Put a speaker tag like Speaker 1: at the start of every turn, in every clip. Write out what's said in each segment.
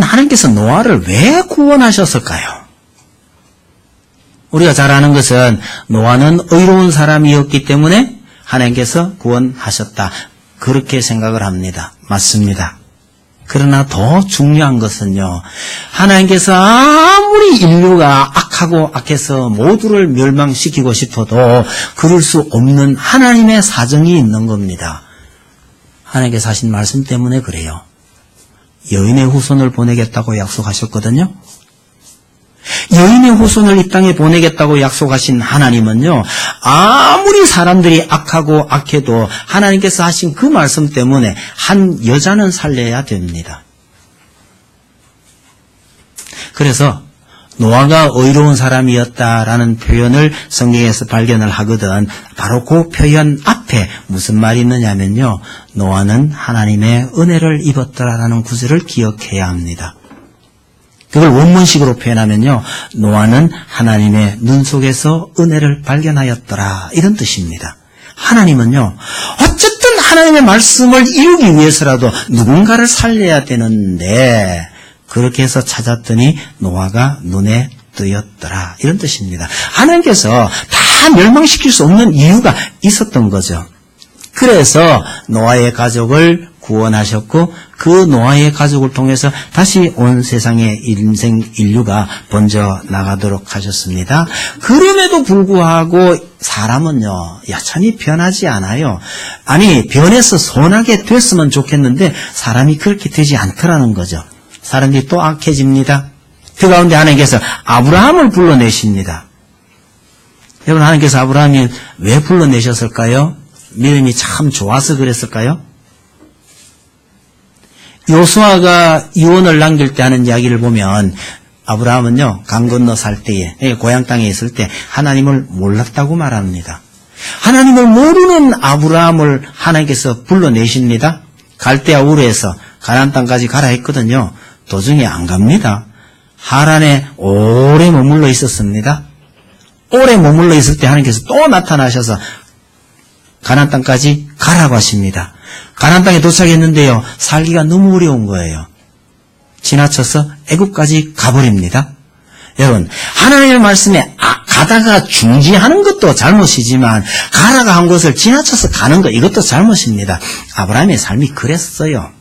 Speaker 1: 하나님께서 노아를 왜 구원하셨을까요? 우리가 잘 아는 것은 노아는 의로운 사람이었기 때문에 하나님께서 구원하셨다. 그렇게 생각을 합니다. 맞습니다. 그러나 더 중요한 것은요, 하나님께서 아무리 인류가 악하고 악해서 모두를 멸망시키고 싶어도 그럴 수 없는 하나님의 사정이 있는 겁니다. 하나님께서 하신 말씀 때문에 그래요. 여인의 후손을 보내겠다고 약속하셨거든요. 여인의 후손을 이 땅에 보내겠다고 약속하신 하나님은요, 아무리 사람들이 악하고 악해도 하나님께서 하신 그 말씀 때문에 한 여자는 살려야 됩니다. 그래서 노아가 의로운 사람이었다라는 표현을 성경에서 발견을 하거든 바로 그 표현 앞에 무슨 말이 있느냐면요, 노아는 하나님의 은혜를 입었더라라는 구절을 기억해야 합니다. 그걸 원문식으로 표현하면요, 노아는 하나님의 눈 속에서 은혜를 발견하였더라, 이런 뜻입니다. 하나님은요, 어쨌든 하나님의 말씀을 이루기 위해서라도 누군가를 살려야 되는데 그렇게 해서 찾았더니 노아가 눈에 뜨였더라, 이런 뜻입니다. 하나님께서 다 멸망시킬 수 없는 이유가 있었던 거죠. 그래서 노아의 가족을 구원하셨고 그 노아의 가족을 통해서 다시 온 세상의 인류가 번져 나가도록 하셨습니다. 그럼에도 불구하고 사람은요, 여전히 변하지 않아요. 아니, 변해서 선하게 됐으면 좋겠는데 사람이 그렇게 되지 않더라는 거죠. 사람들이 또 악해집니다. 그 가운데 하나님께서 아브라함을 불러내십니다. 여러분, 하나님께서 아브라함이 왜 불러내셨을까요? 믿음이 참 좋아서 그랬을까요? 요수아가 유언을 남길 때 하는 이야기를 보면 아브라함은요, 강 건너 살 때에, 고향 땅에 있을 때 하나님을 몰랐다고 말합니다. 하나님을 모르는 아브라함을 하나님께서 불러내십니다. 갈대아 우르에서 가나안 땅까지 가라 했거든요. 도중에 안 갑니다. 하란에 오래 머물러 있었습니다. 오래 머물러 있을 때 하나님께서 또 나타나셔서 가나안 땅까지 가라고 하십니다. 가나안 땅에 도착했는데요, 살기가 너무 어려운 거예요. 지나쳐서 애국까지 가버립니다. 여러분, 하나님의 말씀에 가다가 중지하는 것도 잘못이지만 가라가 한 곳을 지나쳐서 가는 것, 이것도 잘못입니다. 아브라함의 삶이 그랬어요.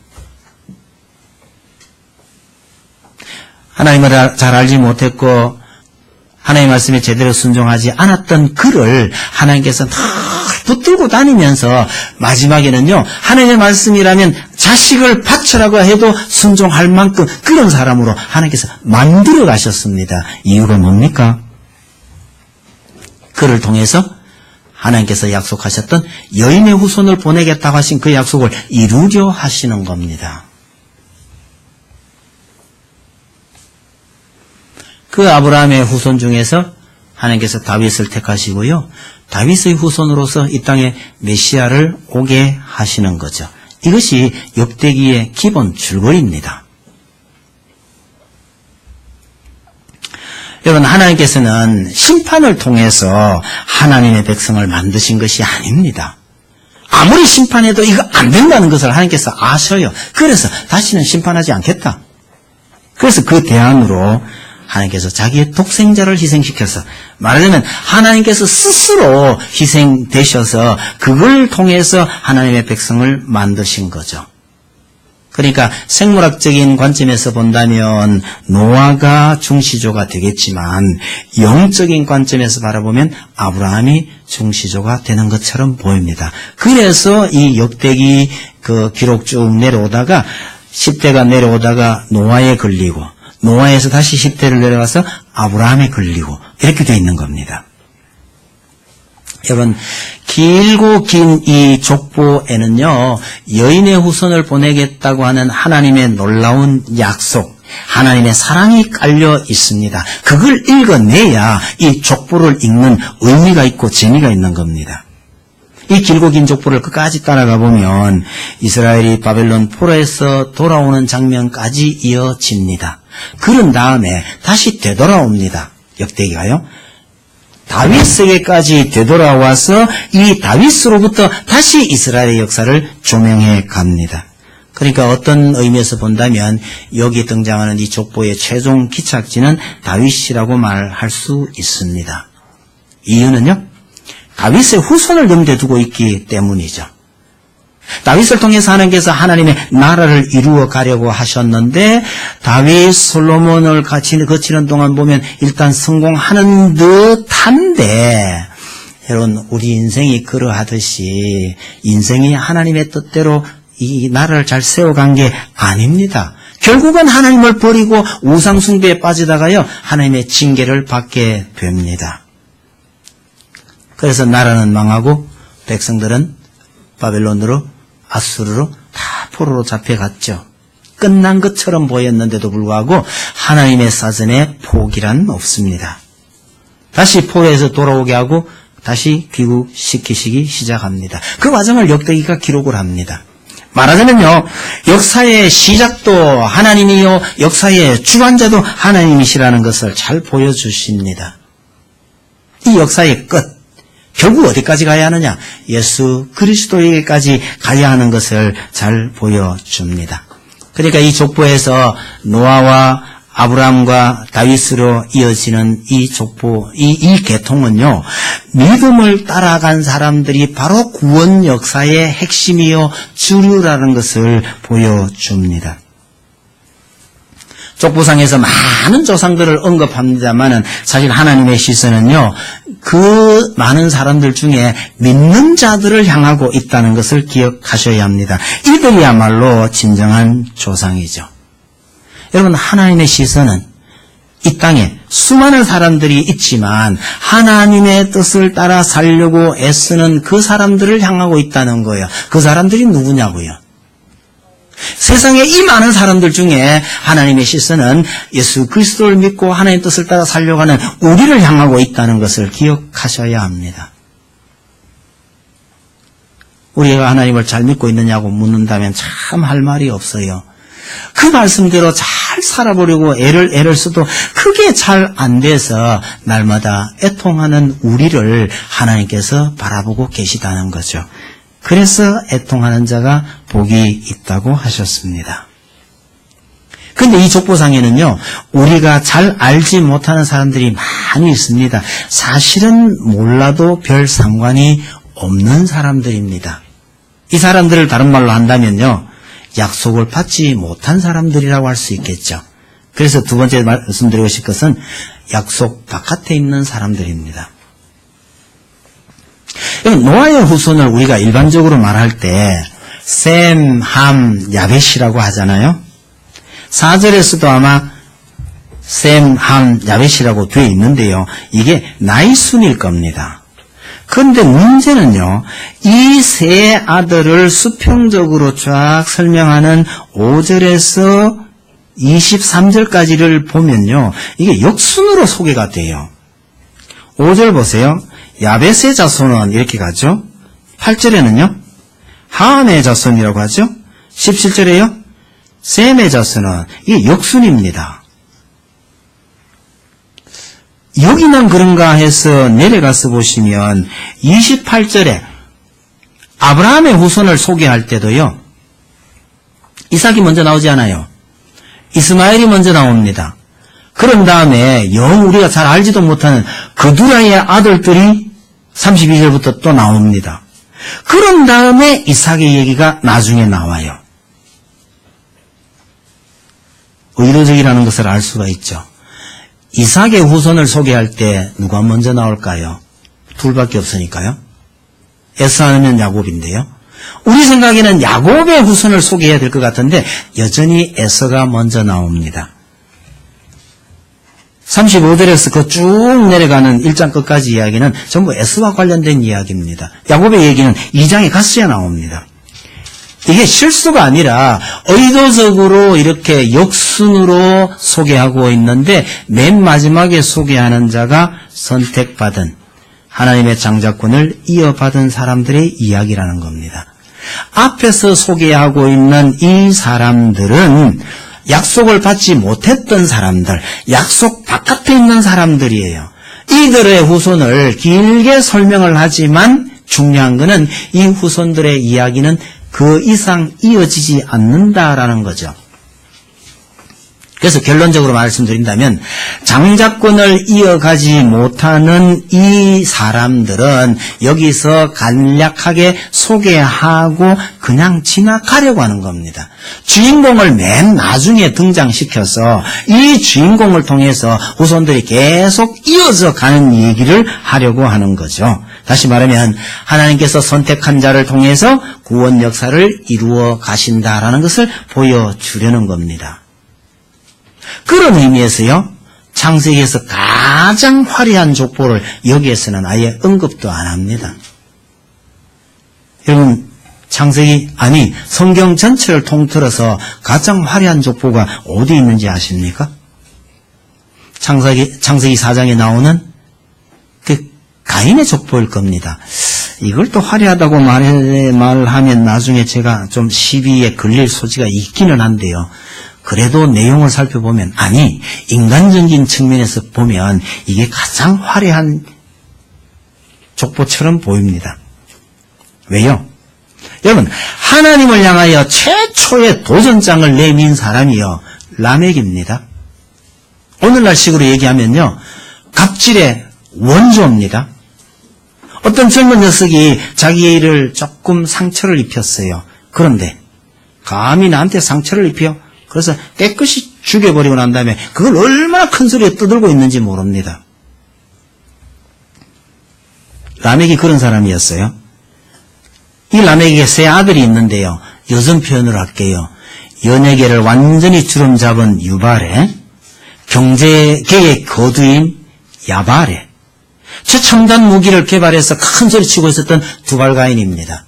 Speaker 1: 하나님을 잘 알지 못했고 하나님의 말씀에 제대로 순종하지 않았던 그를 하나님께서 늘 붙들고 다니면서 마지막에는요, 하나님의 말씀이라면 자식을 바쳐라고 해도 순종할 만큼 그런 사람으로 하나님께서 만들어 가셨습니다. 이유가 뭡니까? 그를 통해서 하나님께서 약속하셨던 여인의 후손을 보내겠다고 하신 그 약속을 이루려 하시는 겁니다. 그 아브라함의 후손 중에서 하나님께서 다윗을 택하시고요, 다윗의 후손으로서 이 땅에 메시아를 오게 하시는 거죠. 이것이 역대기의 기본 줄거리입니다. 여러분, 하나님께서는 심판을 통해서 하나님의 백성을 만드신 것이 아닙니다. 아무리 심판해도 이거 안 된다는 것을 하나님께서 아셔요. 그래서 다시는 심판하지 않겠다. 그래서 그 대안으로 하나님께서 자기의 독생자를 희생시켜서, 말하자면 하나님께서 스스로 희생되셔서 그걸 통해서 하나님의 백성을 만드신 거죠. 그러니까 생물학적인 관점에서 본다면 노아가 중시조가 되겠지만 영적인 관점에서 바라보면 아브라함이 중시조가 되는 것처럼 보입니다. 그래서 이 역대기 그 기록 쭉 내려오다가 10대가 내려오다가 노아에 걸리고, 노아에서 다시 10대를 내려가서 아브라함에 걸리고, 이렇게 되어 있는 겁니다. 여러분, 길고 긴 이 족보에는요, 여인의 후손을 보내겠다고 하는 하나님의 놀라운 약속, 하나님의 사랑이 깔려 있습니다. 그걸 읽어내야 이 족보를 읽는 의미가 있고 재미가 있는 겁니다. 이 길고 긴 족보를 끝까지 따라가 보면 이스라엘이 바벨론 포로에서 돌아오는 장면까지 이어집니다. 그런 다음에 다시 되돌아옵니다. 역대기가요. 다윗에게까지 되돌아와서 이 다윗으로부터 다시 이스라엘의 역사를 조명해 갑니다. 그러니까 어떤 의미에서 본다면 여기 등장하는 이 족보의 최종 기착지는 다윗이라고 말할 수 있습니다. 이유는요, 다윗의 후손을 염두에 두고 있기 때문이죠. 다윗을 통해서 하나님께서 하나님의 나라를 이루어 가려고 하셨는데 다윗 솔로몬을 거치는 동안 보면 일단 성공하는 듯한데, 여러분, 우리 인생이 그러하듯이 인생이 하나님의 뜻대로 이 나라를 잘 세워간 게 아닙니다. 결국은 하나님을 버리고 우상 숭배에 빠지다가요, 하나님의 징계를 받게 됩니다. 그래서 나라는 망하고 백성들은 바벨론으로, 아수르로 다 포로로 잡혀갔죠. 끝난 것처럼 보였는데도 불구하고 하나님의 사전에 포기란 없습니다. 다시 포로에서 돌아오게 하고 다시 귀국시키시기 시작합니다. 그 과정을 역대기가 기록을 합니다. 말하자면요, 역사의 시작도 하나님이요, 역사의 주관자도 하나님이시라는 것을 잘 보여주십니다. 이 역사의 끝, 결국 어디까지 가야 하느냐? 예수 그리스도에게까지 가야 하는 것을 잘 보여줍니다. 그러니까 이 족보에서 노아와 아브라함과 다윗으로 이어지는 이 족보, 이 계통은요, 믿음을 따라간 사람들이 바로 구원 역사의 핵심이요, 주류라는 것을 보여줍니다. 족보상에서 많은 조상들을 언급합니다만은 사실 하나님의 시선은요, 그 많은 사람들 중에 믿는 자들을 향하고 있다는 것을 기억하셔야 합니다. 이들이야말로 진정한 조상이죠. 여러분, 하나님의 시선은 이 땅에 수많은 사람들이 있지만 하나님의 뜻을 따라 살려고 애쓰는 그 사람들을 향하고 있다는 거예요. 그 사람들이 누구냐고요? 세상에 이 많은 사람들 중에 하나님의 시선은 예수 그리스도를 믿고 하나님의 뜻을 따라 살려가는 우리를 향하고 있다는 것을 기억하셔야 합니다. 우리가 하나님을 잘 믿고 있느냐고 묻는다면 참 할 말이 없어요. 그 말씀대로 잘 살아보려고 애를 써도 그게 잘 안 돼서 날마다 애통하는 우리를 하나님께서 바라보고 계시다는 거죠. 그래서 애통하는 자가 복이 있다고 하셨습니다. 그런데 이 족보상에는요, 우리가 잘 알지 못하는 사람들이 많이 있습니다. 사실은 몰라도 별 상관이 없는 사람들입니다. 이 사람들을 다른 말로 한다면요, 약속을 받지 못한 사람들이라고 할 수 있겠죠. 그래서 두 번째 말씀드리고 싶은 것은 약속 바깥에 있는 사람들입니다. 노아의 후손을 우리가 일반적으로 말할 때 셈, 함, 야벳이라고 하잖아요. 4절에서도 아마 셈, 함, 야벳이라고 되어 있는데요. 이게 나이 순일 겁니다. 그런데 문제는요, 이 세 아들을 수평적으로 쫙 설명하는 5절에서 23절까지를 보면요, 이게 역순으로 소개가 돼요. 5절 보세요. 야벳의 자손은 이렇게 가죠. 8절에는요, 함의 자손이라고 하죠. 17절에요, 셈의 자손은 이게 역순입니다. 여기는 그런가 해서 내려가서 보시면 28절에 아브라함의 후손을 소개할 때도요, 이삭이 먼저 나오지 않아요. 이스마엘이 먼저 나옵니다. 그런 다음에 영 우리가 잘 알지도 못하는 그두라의 아들들이 32절부터 또 나옵니다. 그런 다음에 이삭의 얘기가 나중에 나와요. 의도적이라는 것을 알 수가 있죠. 이삭의 후손을 소개할 때 누가 먼저 나올까요? 둘밖에 없으니까요. 에서 하면 야곱인데요. 우리 생각에는 야곱의 후손을 소개해야 될 것 같은데 여전히 에서가 먼저 나옵니다. 35절에서 그 쭉 내려가는 1장 끝까지 이야기는 전부 에서와 관련된 이야기입니다. 야곱의 얘기는 2장에 갔어야 나옵니다. 이게 실수가 아니라 의도적으로 이렇게 역순으로 소개하고 있는데 맨 마지막에 소개하는 자가 선택받은 하나님의 장자권을 이어받은 사람들의 이야기라는 겁니다. 앞에서 소개하고 있는 이 사람들은 약속을 받지 못했던 사람들, 약속 바깥에 있는 사람들이에요. 이들의 후손을 길게 설명을 하지만 중요한 것은 이 후손들의 이야기는 그 이상 이어지지 않는다라는 거죠. 그래서 결론적으로 말씀드린다면 장자권을 이어가지 못하는 이 사람들은 여기서 간략하게 소개하고 그냥 지나가려고 하는 겁니다. 주인공을 맨 나중에 등장시켜서 이 주인공을 통해서 후손들이 계속 이어져 가는 얘기를 하려고 하는 거죠. 다시 말하면 하나님께서 선택한 자를 통해서 구원 역사를 이루어 가신다라는 것을 보여주려는 겁니다. 그런 의미에서요, 창세기에서 가장 화려한 족보를 여기에서는 아예 언급도 안 합니다. 여러분, 성경 전체를 통틀어서 가장 화려한 족보가 어디 있는지 아십니까? 창세기 4장에 나오는 그 가인의 족보일 겁니다. 이걸 또 화려하다고 말하면 나중에 제가 좀 시비에 걸릴 소지가 있기는 한데요. 그래도 내용을 살펴보면, 아니, 인간적인 측면에서 보면 이게 가장 화려한 족보처럼 보입니다. 왜요? 여러분, 하나님을 향하여 최초의 도전장을 내민 사람이요, 라멕입니다. 오늘날 식으로 얘기하면요, 갑질의 원조입니다. 어떤 젊은 녀석이 자기를 조금 상처를 입혔어요. 그런데 감히 나한테 상처를 입혀? 그래서 깨끗이 죽여버리고 난 다음에 그걸 얼마나 큰 소리에 떠들고 있는지 모릅니다. 라멕이 그런 사람이었어요. 이 라멕에게 세 아들이 있는데요. 여성 표현으로 할게요. 연예계를 완전히 주름잡은 유발에, 경제계의 거두인 야발에, 최첨단 무기를 개발해서 큰 소리 치고 있었던 두발가인입니다.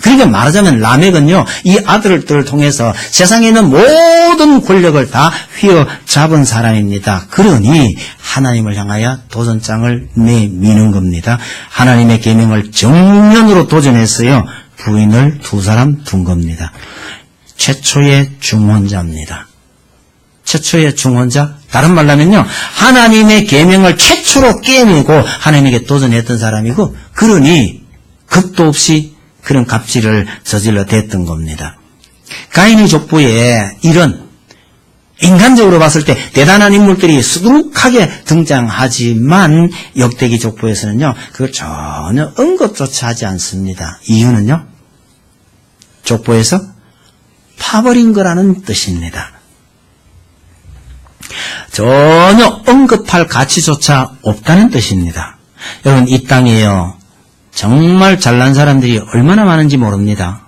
Speaker 1: 그러니까 말하자면 라멕은요, 이 아들들을 통해서 세상에 있는 모든 권력을 다 휘어잡은 사람입니다. 그러니 하나님을 향하여 도전장을 내미는 겁니다. 하나님의 계명을 정면으로 도전했어요. 부인을 2사람 둔 겁니다. 최초의 중혼자입니다. 최초의 중혼자, 다른 말로 하면요, 하나님의 계명을 최초로 깨내고 하나님에게 도전했던 사람이고, 그러니 겁도 없이 그런 갑질을 저질러 댔던 겁니다. 가인의 족보에 이런 인간적으로 봤을 때 대단한 인물들이 수두룩하게 등장하지만 역대기 족보에서는요, 그걸 전혀 언급조차 하지 않습니다. 이유는요, 족보에서 파버린 거라는 뜻입니다. 전혀 언급할 가치조차 없다는 뜻입니다. 여러분, 이 땅에요, 정말 잘난 사람들이 얼마나 많은지 모릅니다.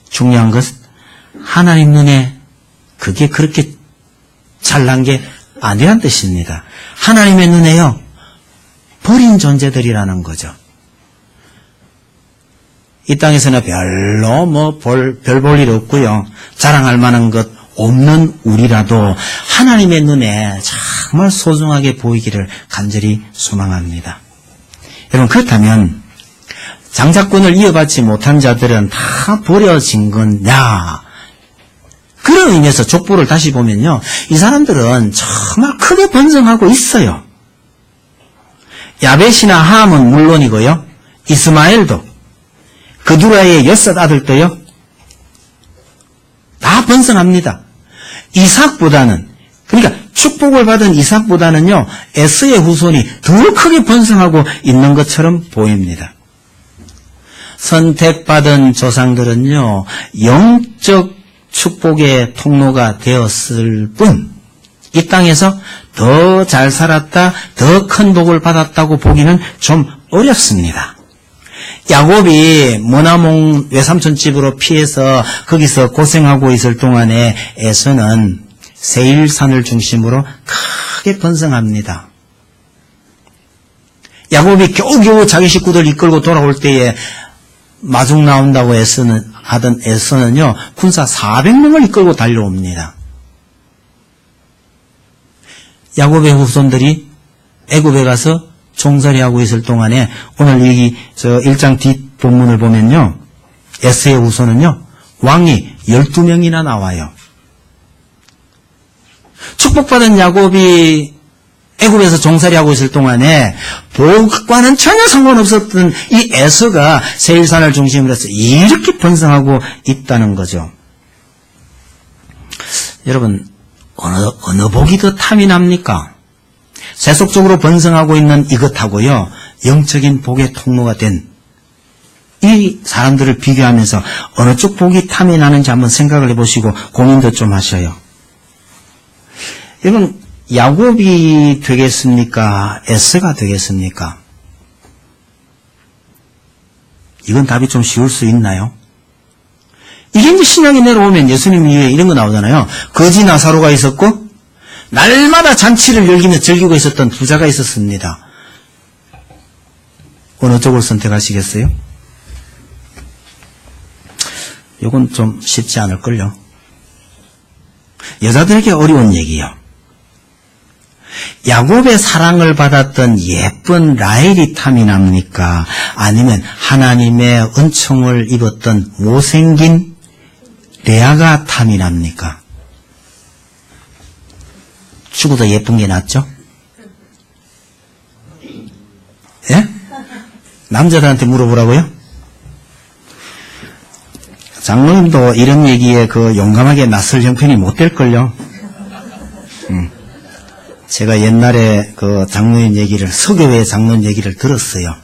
Speaker 1: 중요한 것은 하나님 눈에 그게 그렇게 잘난 게 아니란 뜻입니다. 하나님의 눈에요, 버린 존재들이라는 거죠. 이 땅에서는 별로 별 볼 일 없고요, 자랑할 만한 것 없는 우리라도 하나님의 눈에 정말 소중하게 보이기를 간절히 소망합니다. 여러분, 그렇다면 장자권을 이어받지 못한 자들은 다 버려진 거냐? 그런 의미에서 족보를 다시 보면요, 이 사람들은 정말 크게 번성하고 있어요. 야벳이나 함은 물론이고요, 이스마엘도, 그두라의 6 아들도요, 다 번성합니다. 이삭보다는, 그러니까 축복을 받은 이삭보다는요, 에서의 후손이 더 크게 번성하고 있는 것처럼 보입니다. 선택받은 조상들은요, 영적 축복의 통로가 되었을 뿐, 이 땅에서 더 잘 살았다, 더 큰 복을 받았다고 보기는 좀 어렵습니다. 야곱이 모나몬 외삼촌 집으로 피해서 거기서 고생하고 있을 동안에 에서는 세일산을 중심으로 크게 번성합니다. 야곱이 겨우겨우 자기 식구들 이끌고 돌아올 때에 마중 나온다고 하던 에서는요, 군사 400명을 이끌고 달려옵니다. 야곱의 후손들이 애굽에 가서 종살이 하고 있을 동안에, 오늘 여기 1장 뒷본문을 보면요, 에서의 후손은요, 왕이 12명이나 나와요. 축복받은 야곱이 애굽에서 종살이하고 있을 동안에 복과는 전혀 상관없었던 이 에서가 세일산을 중심으로 해서 이렇게 번성하고 있다는 거죠. 여러분, 어느 복이 더 탐이 납니까? 세속적으로 번성하고 있는 이것하고요, 영적인 복의 통로가 된 이 사람들을 비교하면서 어느 쪽 복이 탐이 나는지 한번 생각을 해보시고 고민도 좀 하셔요. 여러분, 야곱이 되겠습니까? 에서가 되겠습니까? 이건 답이 좀 쉬울 수 있나요? 이게 이제 신약에 내려오면 예수님 이후에 이런 거 나오잖아요. 거지 나사로가 있었고 날마다 잔치를 즐기고 있었던 부자가 있었습니다. 어느 쪽을 선택하시겠어요? 이건 좀 쉽지 않을걸요. 여자들에게 어려운 얘기요. 야곱의 사랑을 받았던 예쁜 라헬이 탐이 납니까? 아니면 하나님의 은총을 입었던 못생긴 레아가 탐이 납니까? 죽어도 예쁜 게 낫죠? 예? 남자들한테 물어보라고요? 장로님도 이런 얘기에 용감하게 나설 형편이 못 될걸요? 제가 옛날에 장로님 얘기를, 서교회 장로님 얘기를 들었어요.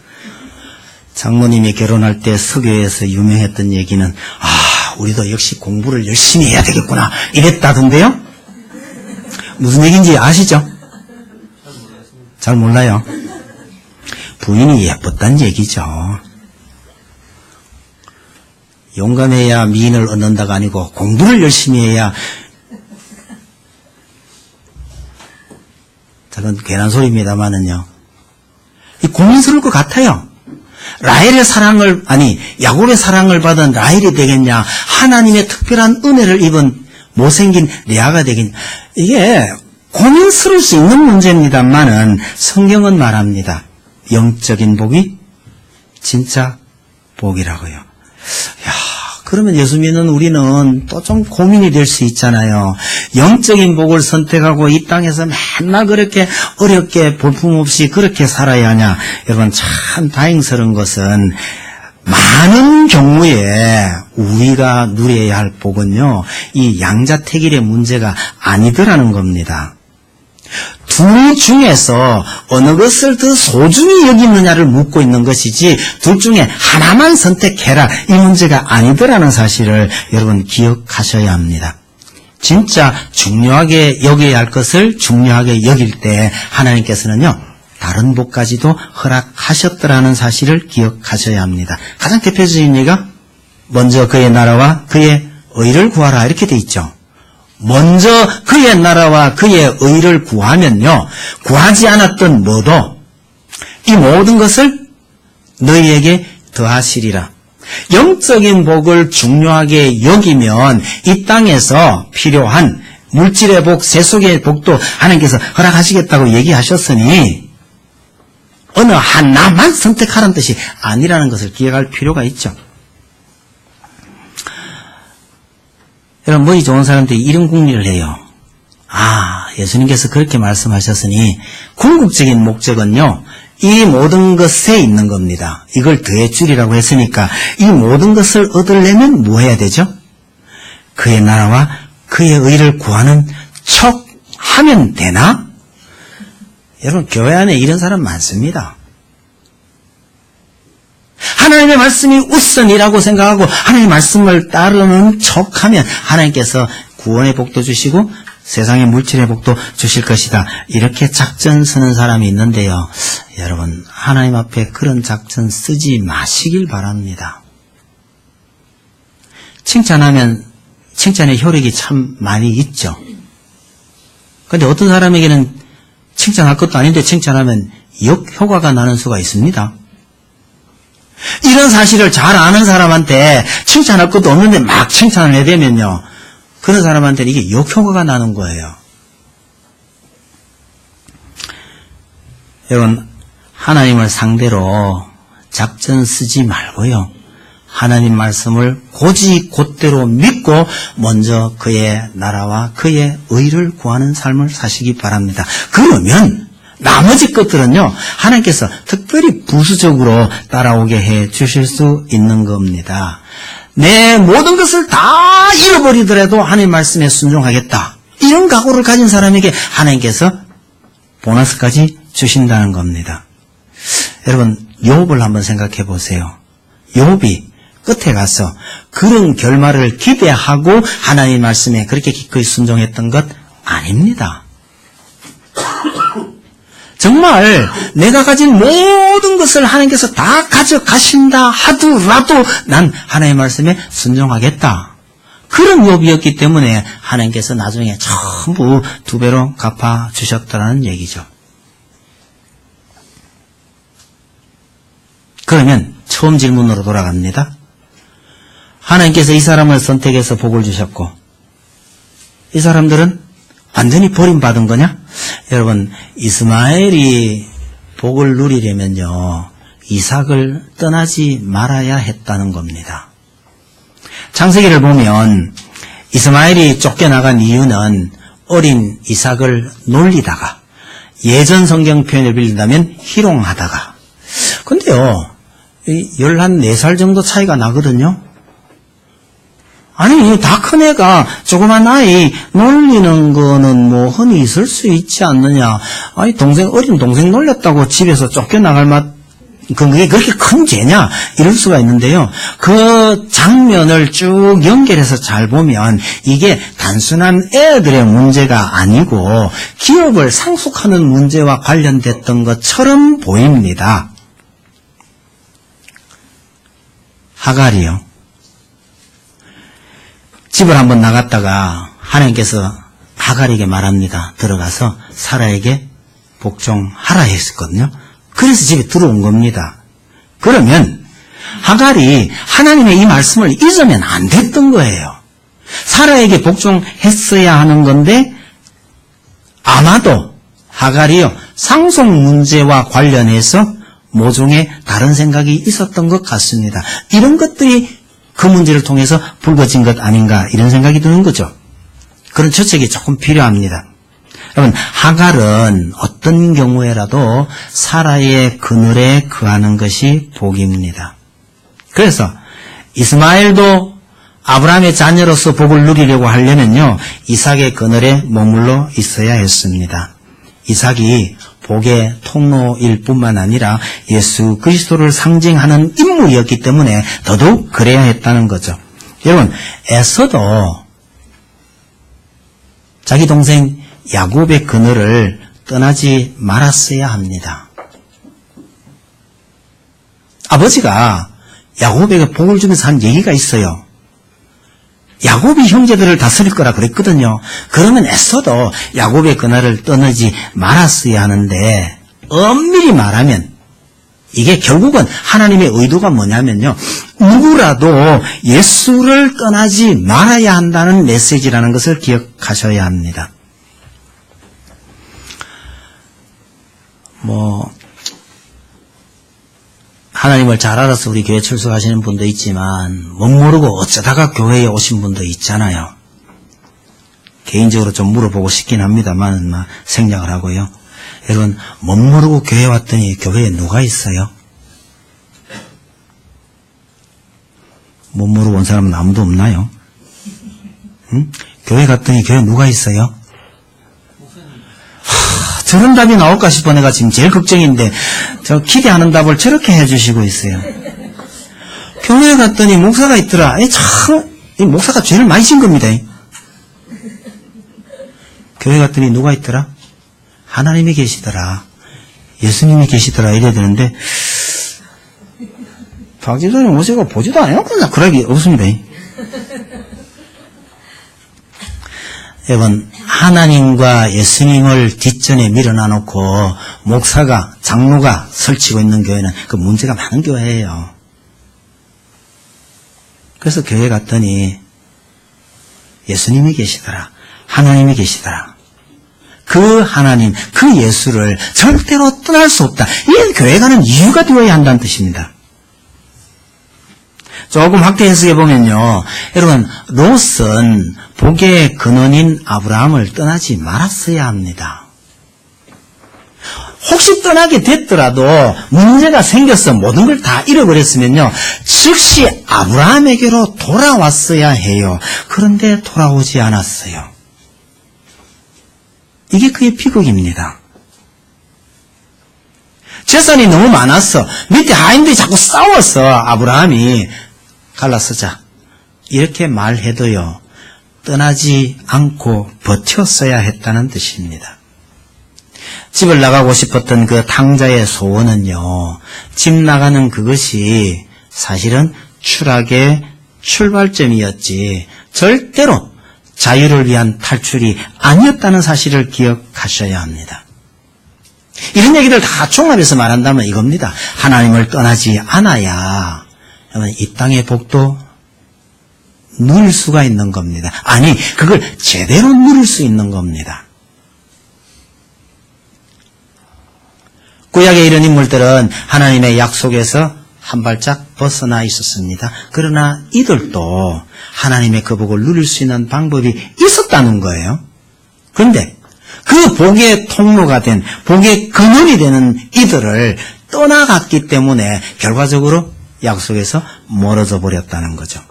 Speaker 1: 장로님이 결혼할 때 서교회에서 유명했던 얘기는, 우리도 역시 공부를 열심히 해야 되겠구나, 이랬다던데요? 무슨 얘기인지 아시죠? 잘 몰라요. 부인이 예뻤단 얘기죠. 용감해야 미인을 얻는다가 아니고 공부를 열심히 해야, 저는 괜한 소리입니다만은요. 이 고민스러울 것 같아요. 라헬의 사랑을, 야곱의 사랑을 받은 라헬이 되겠냐, 하나님의 특별한 은혜를 입은 못생긴 레아가 되겠냐. 이게 고민스러울 수 있는 문제입니다만은 성경은 말합니다. 영적인 복이 진짜 복이라고요. 그러면 예수 믿는 우리는 또 좀 고민이 될 수 있잖아요. 영적인 복을 선택하고 이 땅에서 맨날 그렇게 어렵게 볼품없이 그렇게 살아야 하냐. 여러분, 참 다행스러운 것은 많은 경우에 우리가 누려야 할 복은요, 이 양자택일의 문제가 아니더라는 겁니다. 둘 중에서 어느 것을 더 소중히 여기느냐를 묻고 있는 것이지, 둘 중에 하나만 선택해라, 이 문제가 아니더라는 사실을 여러분 기억하셔야 합니다. 진짜 중요하게 여겨야 할 것을 중요하게 여길 때 하나님께서는요, 다른 복까지도 허락하셨더라는 사실을 기억하셔야 합니다. 가장 대표적인 예가 먼저 그의 나라와 그의 의를 구하라, 이렇게 돼 있죠. 먼저 그의 나라와 그의 의를 구하면요, 구하지 않았던 뭐도 이 모든 것을 너희에게 더하시리라. 영적인 복을 중요하게 여기면 이 땅에서 필요한 물질의 복, 세속의 복도 하나님께서 허락하시겠다고 얘기하셨으니 어느 하나만 선택하라는 뜻이 아니라는 것을 기억할 필요가 있죠. 여러분, 머리 좋은 사람들이 이런 궁리를 해요. 예수님께서 그렇게 말씀하셨으니 궁극적인 목적은요, 이 모든 것에 있는 겁니다. 이걸 더해 주리라고 했으니까 이 모든 것을 얻으려면 뭐 해야 되죠? 그의 나라와 그의 의를 구하는 척 하면 되나? 여러분, 교회 안에 이런 사람 많습니다. 하나님의 말씀이 우선이라고 생각하고 하나님의 말씀을 따르는 척하면 하나님께서 구원의 복도 주시고 세상의 물질의 복도 주실 것이다, 이렇게 작전 쓰는 사람이 있는데요. 여러분, 하나님 앞에 그런 작전 쓰지 마시길 바랍니다. 칭찬하면 칭찬의 효력이 참 많이 있죠. 그런데 어떤 사람에게는 칭찬할 것도 아닌데 칭찬하면 역효과가 나는 수가 있습니다. 이런 사실을 잘 아는 사람한테 칭찬할 것도 없는데 막 칭찬을 해대면요, 그런 사람한테는 이게 역효과가 나는 거예요. 여러분, 하나님을 상대로 작전 쓰지 말고요, 하나님 말씀을 곧대로 믿고 먼저 그의 나라와 그의 의를 구하는 삶을 사시기 바랍니다. 그러면 나머지 것들은요, 하나님께서 특별히 부수적으로 따라오게 해 주실 수 있는 겁니다. 내 모든 것을 다 잃어버리더라도 하나님 말씀에 순종하겠다. 이런 각오를 가진 사람에게 하나님께서 보너스까지 주신다는 겁니다. 여러분, 욥을 한번 생각해 보세요. 욥이 끝에 가서 그런 결말을 기대하고 하나님 말씀에 그렇게 기꺼이 순종했던 것 아닙니다. 정말 내가 가진 모든 것을 하나님께서 다 가져가신다 하더라도 난 하나님의 말씀에 순종하겠다. 그런 욥이었기 때문에 하나님께서 나중에 전부 2배로 갚아주셨다는 얘기죠. 그러면 처음 질문으로 돌아갑니다. 하나님께서 이 사람을 선택해서 복을 주셨고 이 사람들은 완전히 버림받은 거냐? 여러분, 이스마엘이 복을 누리려면요, 이삭을 떠나지 말아야 했다는 겁니다. 창세기를 보면 이스마엘이 쫓겨나간 이유는 어린 이삭을 놀리다가, 예전 성경 표현을 빌린다면 희롱하다가. 근데요, 14살 정도 차이가 나거든요. 아니, 다 큰 애가 조그만 아이 놀리는 거는 뭐 흔히 있을 수 있지 않느냐. 아니, 어린 동생 놀렸다고 집에서 쫓겨나갈 그게 그렇게 큰 죄냐? 이럴 수가 있는데요. 그 장면을 쭉 연결해서 잘 보면 이게 단순한 애들의 문제가 아니고 기업을 상속하는 문제와 관련됐던 것처럼 보입니다. 하갈이요. 집을 한번 나갔다가 하나님께서 하갈에게 말합니다. 들어가서 사라에게 복종하라 했었거든요. 그래서 집에 들어온 겁니다. 그러면 하갈이 하나님의 이 말씀을 잊으면 안 됐던 거예요. 사라에게 복종했어야 하는 건데 아마도 하갈이요, 상속 문제와 관련해서 모종의 다른 생각이 있었던 것 같습니다. 이런 것들이 그 문제를 통해서 불거진 것 아닌가, 이런 생각이 드는 거죠. 그런 추측이 조금 필요합니다. 여러분, 하갈은 어떤 경우에라도 사라의 그늘에 거하는 것이 복입니다. 그래서 이스마엘도 아브라함의 자녀로서 복을 누리려고 하려면요, 이삭의 그늘에 머물러 있어야 했습니다. 이삭이 복의 통로일 뿐만 아니라 예수 그리스도를 상징하는 인물이었기 때문에 더더욱 그래야 했다는 거죠. 여러분, 에서도 자기 동생 야곱의 그늘을 떠나지 말았어야 합니다. 아버지가 야곱에게 복을 주면서 한 얘기가 있어요. 야곱이 형제들을 다스릴 거라 그랬거든요. 그러면 에서도 야곱의 그날을 떠나지 말았어야 하는데, 엄밀히 말하면 이게 결국은 하나님의 의도가 뭐냐면요, 누구라도 예수를 떠나지 말아야 한다는 메시지라는 것을 기억하셔야 합니다. 하나님을 잘 알아서 우리 교회 출석하시는 분도 있지만 못 모르고 어쩌다가 교회에 오신 분도 있잖아요. 개인적으로 좀 물어보고 싶긴 합니다만 생략을 하고요. 여러분, 못 모르고 교회 왔더니 교회에 누가 있어요? 못 모르고 온 사람은 아무도 없나요? 응? 교회 갔더니 교회 누가 있어요? 저런 답이 나올까 싶어 내가 지금 제일 걱정인데, 저 기대하는 답을 저렇게 해주시고 있어요. 교회 갔더니 목사가 있더라. 이 목사가 죄를 많이 진 겁니다. 교회 갔더니 누가 있더라? 하나님이 계시더라. 예수님이 계시더라. 이래야 되는데, 박 집사님 오시고 보지도 않았구나. 그럴 게 없습니다. 여러분, 하나님과 예수님을 뒷전에 밀어놔놓고 목사가, 장로가 설치고 있는 교회는 그 문제가 많은 교회예요. 그래서 교회 갔더니 예수님이 계시더라. 하나님이 계시더라. 그 하나님, 그 예수를 절대로 떠날 수 없다. 이게 교회 가는 이유가 되어야 한다는 뜻입니다. 조금 확대 해석해 보면요, 여러분, 롯은 복의 근원인 아브라함을 떠나지 말았어야 합니다. 혹시 떠나게 됐더라도 문제가 생겨서 모든 걸 다 잃어버렸으면요, 즉시 아브라함에게로 돌아왔어야 해요. 그런데 돌아오지 않았어요. 이게 그의 비극입니다. 재산이 너무 많았어. 밑에 하인들이 자꾸 싸웠어. 아브라함이 갈라서자 이렇게 말해도요, 떠나지 않고 버텼어야 했다는 뜻입니다. 집을 나가고 싶었던 그 탕자의 소원은요, 집 나가는 그것이 사실은 추락의 출발점이었지 절대로 자유를 위한 탈출이 아니었다는 사실을 기억하셔야 합니다. 이런 얘기들 다 종합해서 말한다면 이겁니다. 하나님을 떠나지 않아야 이 땅의 복도 누릴 수가 있는 겁니다. 아니, 그걸 제대로 누릴 수 있는 겁니다. 구약의 이런 인물들은 하나님의 약속에서 한 발짝 벗어나 있었습니다. 그러나 이들도 하나님의 그 복을 누릴 수 있는 방법이 있었다는 거예요. 그런데 그 복의 통로가 된, 복의 근원이 되는 이들을 떠나갔기 때문에 결과적으로 약속에서 멀어져 버렸다는 거죠.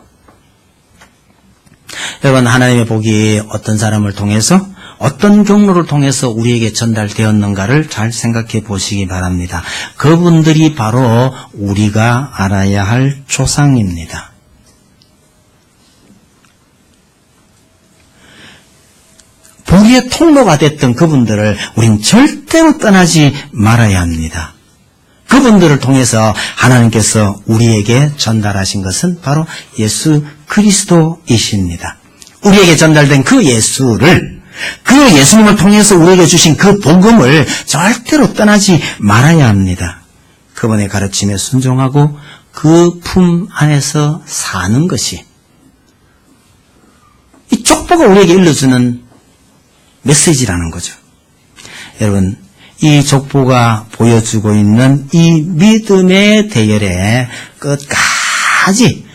Speaker 1: 여러분, 하나님의 복이 어떤 사람을 통해서, 어떤 경로를 통해서 우리에게 전달되었는가를 잘 생각해 보시기 바랍니다. 그분들이 바로 우리가 알아야 할 조상입니다. 복의 통로가 됐던 그분들을 우린 절대로 떠나지 말아야 합니다. 그분들을 통해서 하나님께서 우리에게 전달하신 것은 바로 예수 그리스도이십니다. 우리에게 전달된 그 예수를, 그 예수님을 통해서 우리에게 주신 그 복음을 절대로 떠나지 말아야 합니다. 그분의 가르침에 순종하고 그 품 안에서 사는 것이 이 족보가 우리에게 일러주는 메시지라는 거죠. 여러분, 이 족보가 보여주고 있는 이 믿음의 대열에 끝까지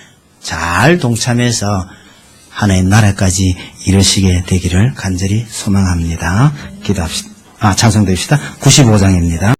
Speaker 1: 잘 동참해서 하나의 나라까지 이루시게 되기를 간절히 소망합니다. 기도합시다. 찬송드립시다. 95장입니다.